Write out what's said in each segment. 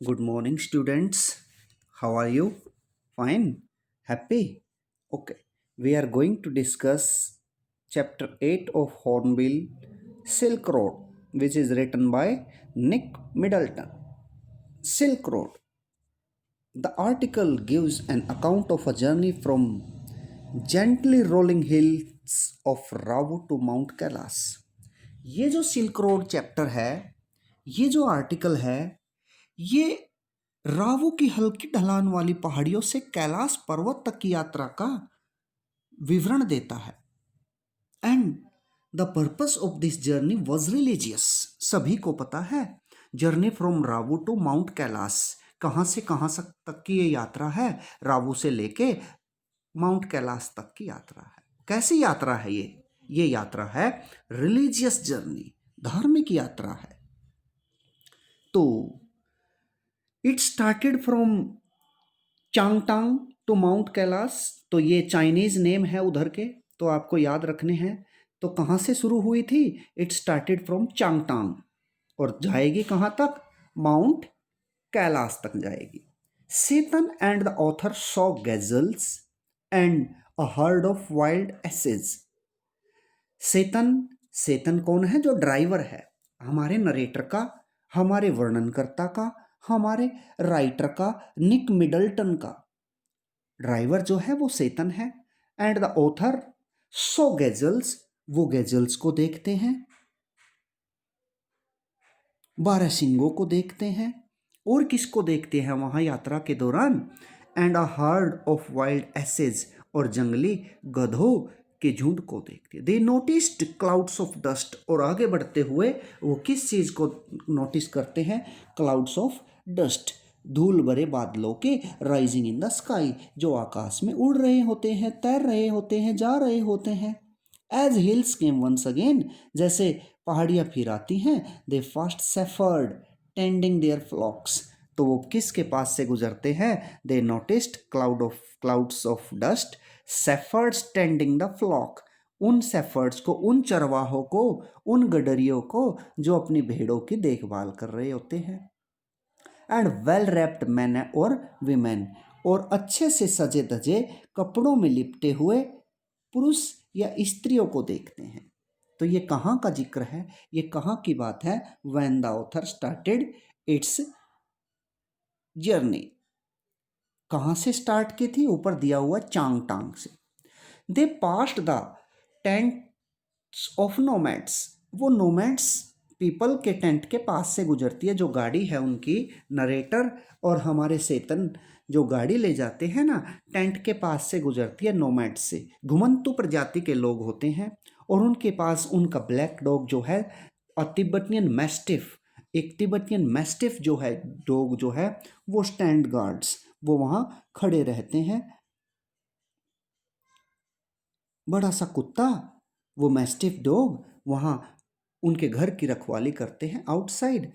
Good morning, students. How are you? Fine? Happy? Okay. We are going to discuss chapter 8 of Hornbill Silk Road, which is written by Nick Middleton. Silk Road. The article gives an account of a journey from gently rolling hills of Ravu to Mount Kailas. ये जो silk road chapter है, ये जो article है, ये रावू की हल्की ढलान वाली पहाड़ियों से कैलाश पर्वत तक की यात्रा का विवरण देता है। And the purpose of this journey was religious. सभी को पता है, journey from Ravu to Mount Kailash, कहाँ से कहाँ तक की ये यात्रा है। रावू से लेके माउंट कैलाश तक की यात्रा है। कैसी यात्रा है ये यात्रा है रिलीजियस जर्नी, धार्मिक यात्रा है। तो it started from Changtang to Mount Kailash. तो ये चाइनीज नेम है उधर के, तो आपको याद रखने हैं। तो कहाँ से शुरू हुई थी? इट स्टार्टेड फ्रॉम चांगटांग और जाएगी कहाँ तक? माउंट कैलाश तक जाएगी। Tsetan and the author saw gazelles and a herd of wild asses. Tsetan Tsetan कौन है? जो ड्राइवर है हमारे नरेटर का, हमारे वर्णनकर्ता का, हमारे राइटर का, निक मिडल्टन का। ड्राइवर जो है वो सेतन है। एंड द ऑथर सो गैजल्स, वो गैजल्स को देखते हैं, बारहसिंगों को देखते हैं। और किसको देखते हैं वहां यात्रा के दौरान? And a herd of wild asses, और जंगली गधों के झुंड को देखते हैं। They noticed clouds of dust, और आगे बढ़ते हुए वो किस चीज को नोटिस करते हैं? क्लाउड्स ऑफ डस्ट, धूल भरे बादलों के राइजिंग इन द स्काई, जो आकाश में उड़ रहे होते हैं, तैर रहे होते हैं, जा रहे होते हैं। As hills came once again, जैसे पहाड़ियाँ फिर आती हैं। They passed shepherds tending their flocks, तो वो किसके पास से गुजरते हैं? They noticed clouds of dust, shepherds tending the flock, उन सेफर्ड्स को, उन चरवाहों को, उन गडरियों को जो अपनी भेड़ों की देखभाल कर रहे होते हैं। एंड वेल रैप्ड मैन और विमेन, और अच्छे से सजे धजे कपड़ों में लिपटे हुए पुरुष या स्त्रियों को देखते हैं। तो ये कहाँ का जिक्र है? ये कहाँ की बात है? When the author started it's journey. कहाँ से स्टार्ट की थी? ऊपर दिया हुआ चांगटांग से। They passed the tents of nomads, वो नोमैड्स पीपल के टेंट के पास से गुजरती है। जो गाड़ी है उनकी, नरेटर और हमारे सेतन जो गाड़ी ले जाते हैं ना, टेंट के पास से गुजरती है नोमैड्स से। घुमंतु प्रजाति के लोग होते हैं और उनके पास उनका ब्लैक डॉग जो है, तिब्बतियन मैस्टिफ, एक तिब्बतियन मैस्टिफ जो है, डॉग जो है, वो स्टैंड गार्ड्स, वो वहाँ खड़े रहते हैं। बड़ा सा कुत्ता, वो मैस्टिफ डॉग, वहाँ उनके घर की रखवाली करते हैं आउटसाइड।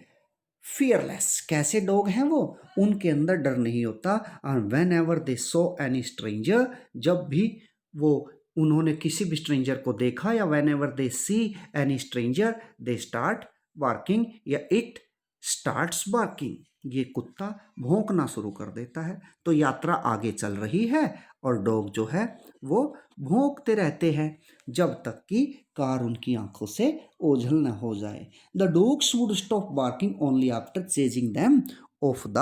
फियरलेस, कैसे डॉग हैं वो? उनके अंदर डर नहीं होता। And when ever they so any stranger, जब भी वो उन्होंने किसी भी स्ट्रेंजर को देखा, या when ever they see any stranger, they start barking, या इट स्टार्ट्स बार्किंग, ये कुत्ता भौंकना शुरू कर देता है। तो यात्रा आगे चल रही है और डॉग जो है वो भौंकते रहते हैं जब तक कि कार उनकी आंखों से ओझल न हो जाए। The dogs would stop barking only after chasing them of the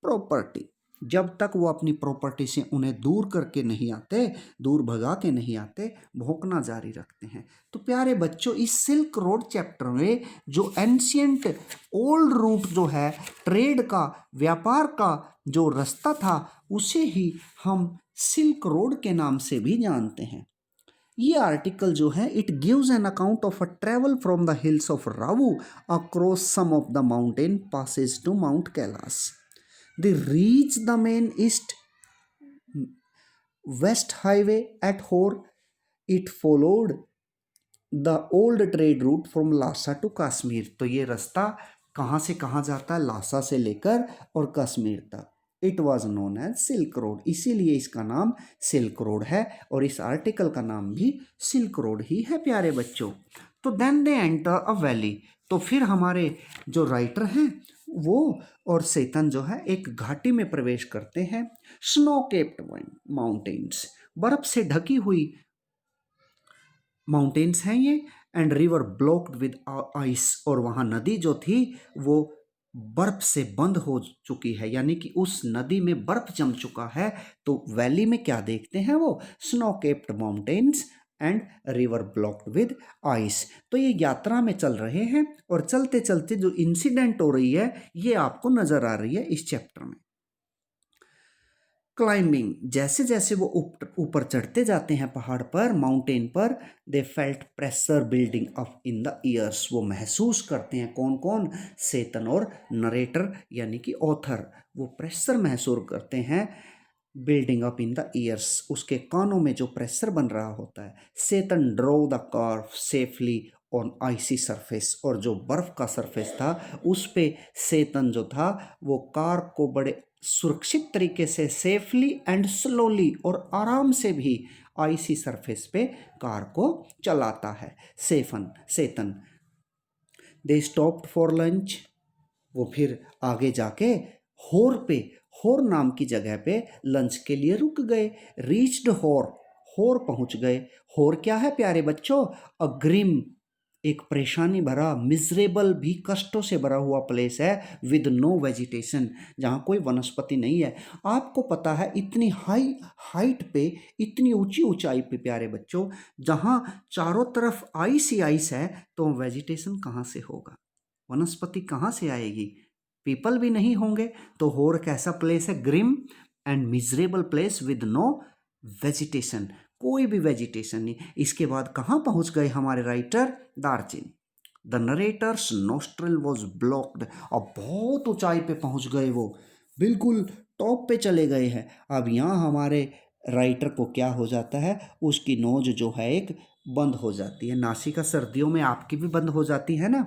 property, जब तक वो अपनी प्रॉपर्टी से उन्हें दूर करके नहीं आते, दूर भगा के नहीं आते, भौंकना जारी रखते हैं। तो प्यारे बच्चों, इस सिल्क रोड चैप्टर में जो एंशियंट ओल्ड रूट जो है, ट्रेड का, व्यापार का जो रास्ता था, उसे ही हम सिल्क रोड के नाम से भी जानते हैं। ये आर्टिकल जो है, it gives an account of a travel from the hills of Ravu across some of the mountain passes to Mount Kailash. They reach the main east west highway at Hor. It followed the old trade route from Lhasa to Kashmir. तो ये रास्ता कहाँ से कहाँ जाता है? लासा से लेकर और कश्मीर तक। It was known as silk road, इसीलिए इसका नाम सिल्क रोड है और इस आर्टिकल का नाम भी सिल्क रोड ही है प्यारे बच्चों। तो then they enter a valley, तो फिर हमारे जो राइटर हैं वो और सेतन जो है एक घाटी में प्रवेश करते हैं। स्नो केप्ड माउंटेन्स, बर्फ से ढकी हुई माउंटेन्स हैं ये, and river blocked with ice, और वहाँ नदी जो थी वो बर्फ से बंद हो चुकी है, यानी कि उस नदी में बर्फ जम चुका है। तो वैली में क्या देखते हैं वो? Snow capped mountains and river blocked with ice. तो ये यात्रा में चल रहे हैं और चलते चलते जो इंसिडेंट हो रही है ये आपको नजर आ रही है इस चैप्टर में। क्लाइंबिंग, जैसे जैसे वो ऊपर चढ़ते जाते हैं पहाड़ पर, माउंटेन पर, they felt pressure building up in the years, वो महसूस करते हैं, कौन कौन? सेतन और नरेटर यानी कि ऑथर, वो प्रेशर महसूस करते हैं building up in the ears, उसके कानों में जो प्रेशर बन रहा होता है। Tsetan drove the car safely on icy surface, और जो बर्फ का सरफेस था उस पे सेतन जो था वो कार को बड़े सुरक्षित तरीके से, सेफली एंड स्लोली, और आराम से भी आइसी सरफेस पे कार को चलाता है सेतन। दे स्टॉप्ड फॉर लंच, वो फिर आगे जाके होर नाम की जगह पे लंच के लिए रुक गए। रीच्ड होर पहुंच गए। होर क्या है प्यारे बच्चों? अग्रिम, एक परेशानी भरा, मिजरेबल भी, कष्टों से भरा हुआ प्लेस है, विद नो वेजिटेशन, जहाँ कोई वनस्पति नहीं है। आपको पता है इतनी हाइट पे, इतनी ऊंची ऊंचाई पे प्यारे बच्चों, जहाँ चारों तरफ आइस ही आइस है, तो वेजिटेशन कहाँ से होगा? वनस्पति कहाँ से आएगी? पीपल भी नहीं होंगे। तो होर कैसा प्लेस है? Grim and miserable place with no vegetation, कोई भी वेजिटेशन नहीं। इसके बाद कहाँ पहुँच गए हमारे writer? Darjeeling. The narrator's nostril was blocked, अब बहुत ऊंचाई पे पहुँच गए, वो बिल्कुल टॉप पे चले गए हैं। अब यहाँ हमारे राइटर को क्या हो जाता है? उसकी नोज जो है एक बंद हो जाती है। नासिका सर्दियों में आपकी भी बंद हो जाती है ना।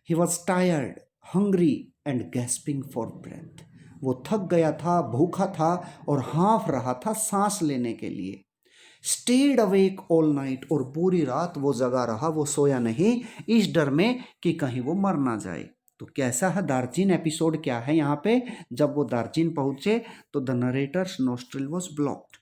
He was tired, hungry and gasping for breath, वो थक गया था, भूखा था और हाँफ रहा था सांस लेने के लिए। स्टेड अवेक ऑल नाइट, और पूरी रात वो जगा रहा, वो सोया नहीं, इस डर में कि कहीं वो मर ना जाए। तो कैसा है दार्जिन एपिसोड? क्या है यहाँ पे? जब वो दार्जिन पहुंचे तो the narrator's nostril was blocked,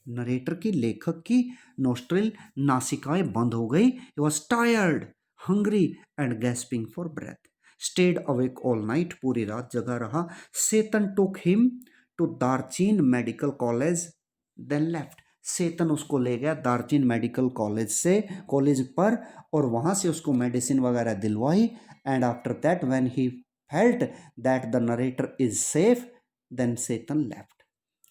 narrator की, लेखक की नोस्ट्रिल, नासिकाएं बंद हो गई। He was tired, hungry and gasping for breath, stayed awake all night, पूरी रात जगा रहा। Tsetan took him to Darchen medical college then left, Tsetan उसको ले गया दार्जिन मेडिकल कॉलेज पर, और वहाँ से उसको मेडिसिन वगैरह दिलवाई। And after that when he felt that the narrator is safe, then Tsetan left,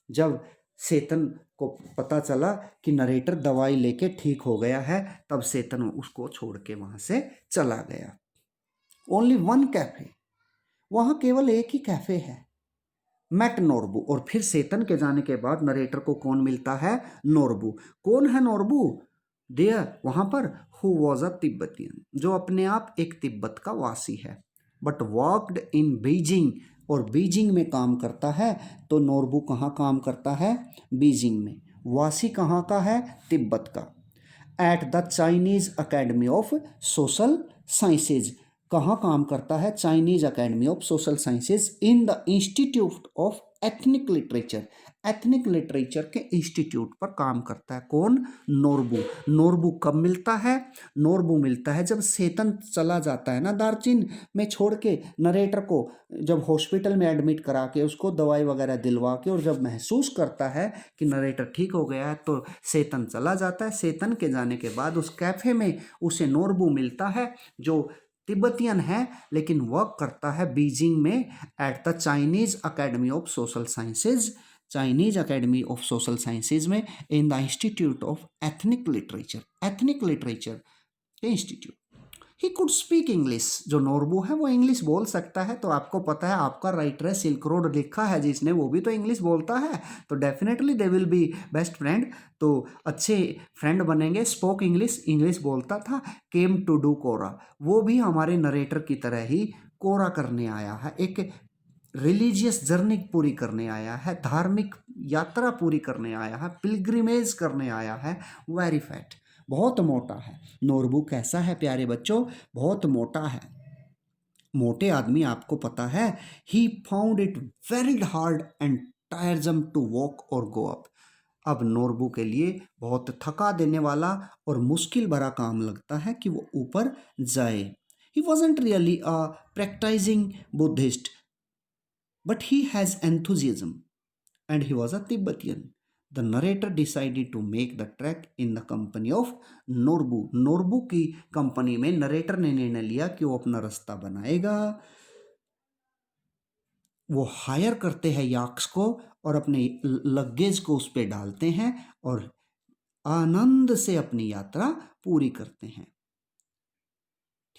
जब सेतन को पता चला कि नरेटर दवाई लेके ठीक हो गया है, तब सेतन उसको छोड़ के वहाँ से चला गया। ओनली वन कैफे, वहाँ केवल एक ही कैफे है। मैट नोरबू, और फिर सेतन के जाने के बाद नरेटर को कौन मिलता है? नोरबू। कौन है नोरबू? देयर, वहाँ पर, हु वॉज अ तिब्बतियन, जो अपने आप एक तिब्बत का वासी है, बट वर्कड इन बीजिंग, और बीजिंग में काम करता है। तो नोरबू कहाँ काम करता है? बीजिंग में। वासी कहाँ का है? तिब्बत का। Eight the Chinese Academy of Social sciences, कहाँ काम करता है? Chinese Academy of Social sciences, in the Institute of Ethnic Literature, ethnic literature के इंस्टीट्यूट पर काम करता है। कौन? नोरबू। नोरबू कब मिलता है? नोरबू मिलता है जब सेतन चला जाता है ना दार्जिन में छोड़ के नरेटर को, जब हॉस्पिटल में एडमिट करा के उसको दवाई वगैरह दिलवा के, और जब महसूस करता है कि नरेटर ठीक हो गया है, तो सेतन चला जाता है। सेतन के जाने के बाद उस कैफे में उसे नोरबू मिलता है, जो तिब्बतियन है लेकिन वर्क करता है बीजिंग में, at the Chinese Academy of Social Sciences, Chinese Academy of Social Sciences में, in the Institute of Ethnic Literature, ethnic literature के institute. He could speak English, जो नोरबू है वो इंग्लिश बोल सकता है। तो आपको पता है, आपका राइटर है, सिल्क रोड लिखा है जिसने, वो भी तो इंग्लिश बोलता है, तो definitely they will be best friend, तो अच्छे फ्रेंड बनेंगे। स्पोक इंग्लिश, इंग्लिश बोलता था। केम टू डू कोरा, वो भी हमारे नरेटर की तरह ही कोरा करने आया है, एक रिलीजियस जर्नी पूरी करने आया है, धार्मिक यात्रा पूरी करने आया है, पिलग्रिमेज करने आया है। वेरी फैट, बहुत मोटा है। नोरबू कैसा है प्यारे बच्चों? बहुत मोटा है। मोटे आदमी आपको पता है, he found it very hard and tiresome to walk और गो अप। अब नोरबू के लिए बहुत थका देने वाला और मुश्किल भरा काम लगता है कि वो ऊपर जाए। He wasn't really a practising Buddhist, but he has enthusiasm, and he was a Tibetan. The narrator decided to make the trek in the company of Norbu. Norbu की कंपनी में नरेटर ने निर्णय लिया कि वो अपना रास्ता बनाएगा। वो हायर करते हैं याक्स को और अपने लगेज को उस पर डालते हैं और आनंद से अपनी यात्रा पूरी करते हैं।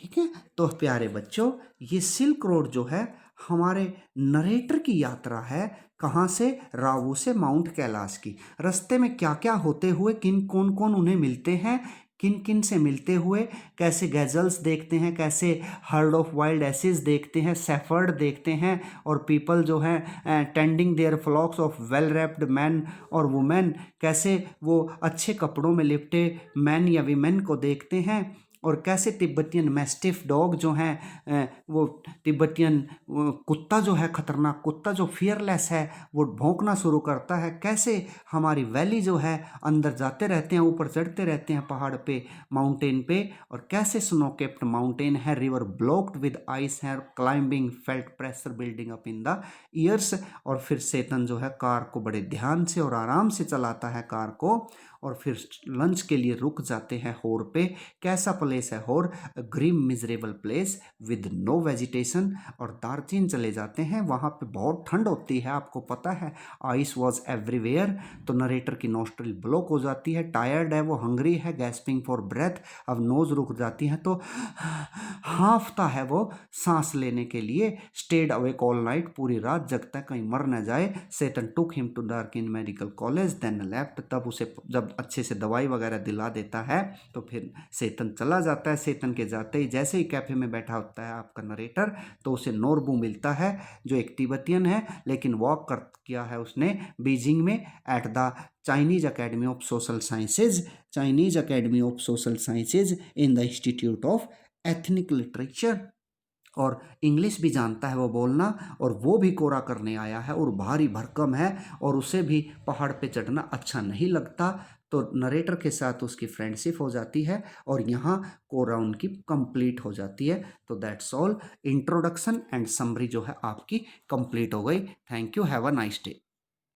ठीक है, तो प्यारे बच्चों, ये सिल्क रोड जो है हमारे नरेटर की यात्रा है। कहाँ से? रावू से माउंट कैलाश की। रास्ते में क्या क्या होते हुए, किन कौन कौन उन्हें मिलते हैं, किन किन से मिलते हुए, कैसे गैजल्स देखते हैं, कैसे हर्ड ऑफ वाइल्ड एसेस देखते हैं, सेफर्ड देखते हैं, और पीपल जो हैं tending their flocks of well wrapped men और वुमेन, कैसे वो अच्छे कपड़ों में लिपटे मैन या वीमेन को देखते हैं, और कैसे तिब्बतियन मैस्टिफ डॉग जो हैं वो तिब्बतियन कुत्ता जो है, खतरनाक कुत्ता जो फियरलेस है, वो भौंकना शुरू करता है। कैसे हमारी वैली जो है अंदर जाते रहते हैं, ऊपर चढ़ते रहते हैं पहाड़ पे, माउंटेन पे, और कैसे स्नो केप्ड माउंटेन है, रिवर ब्लॉक्ड विद आइस है, climbing felt pressure building up in the years. और फिर चेतन जो है कार को बड़े ध्यान से और आराम से चलाता है कार को, और फिर लंच के लिए रुक जाते हैं होर पे। कैसा प्लेस है Hor? Grim miserable place with no vegetation. और दार्जिलिंग चले जाते हैं, वहाँ पे बहुत ठंड होती है, आपको पता है, आइस वॉज एवरीवेयर। तो नरेटर की नोस्ट्रिल ब्लॉक हो जाती है, टायर्ड है वो, हंग्री है, गैस्पिंग फॉर ब्रेथ। अब नोज रुक जाती है तो हाँफता है वो सांस लेने के लिए। स्टेड अवेक ऑल नाइट, पूरी रात जगता है कहीं मर न जाए। Tsetan took him to Darchen medical college then left. तब उसे जब अच्छे से दवाई वगैरह दिला देता है तो फिर सेतन चला जाता है। सेतन के जाते ही जैसे ही कैफे में बैठा होता है आपका नरेटर, तो उसे नोरबू मिलता है जो एक तिब्बतियन है, लेकिन वॉक कर किया है उसने बीजिंग में at the Chinese Academy of Social Sciences, Chinese Academy of Social sciences in the Institute of Ethnic literature. और इंग्लिश भी जानता है वो बोलना, और वो भी कोरा करने आया है और भारी भरकम है, और उसे भी पहाड़ पे चढ़ना अच्छा नहीं लगता। तो नरेटर के साथ उसकी फ्रेंडशिप हो जाती है और यहाँ कोरा उनकी कंप्लीट हो जाती है। तो that's all, introduction and summary जो है आपकी कंप्लीट हो गई। Thank you, have a nice day.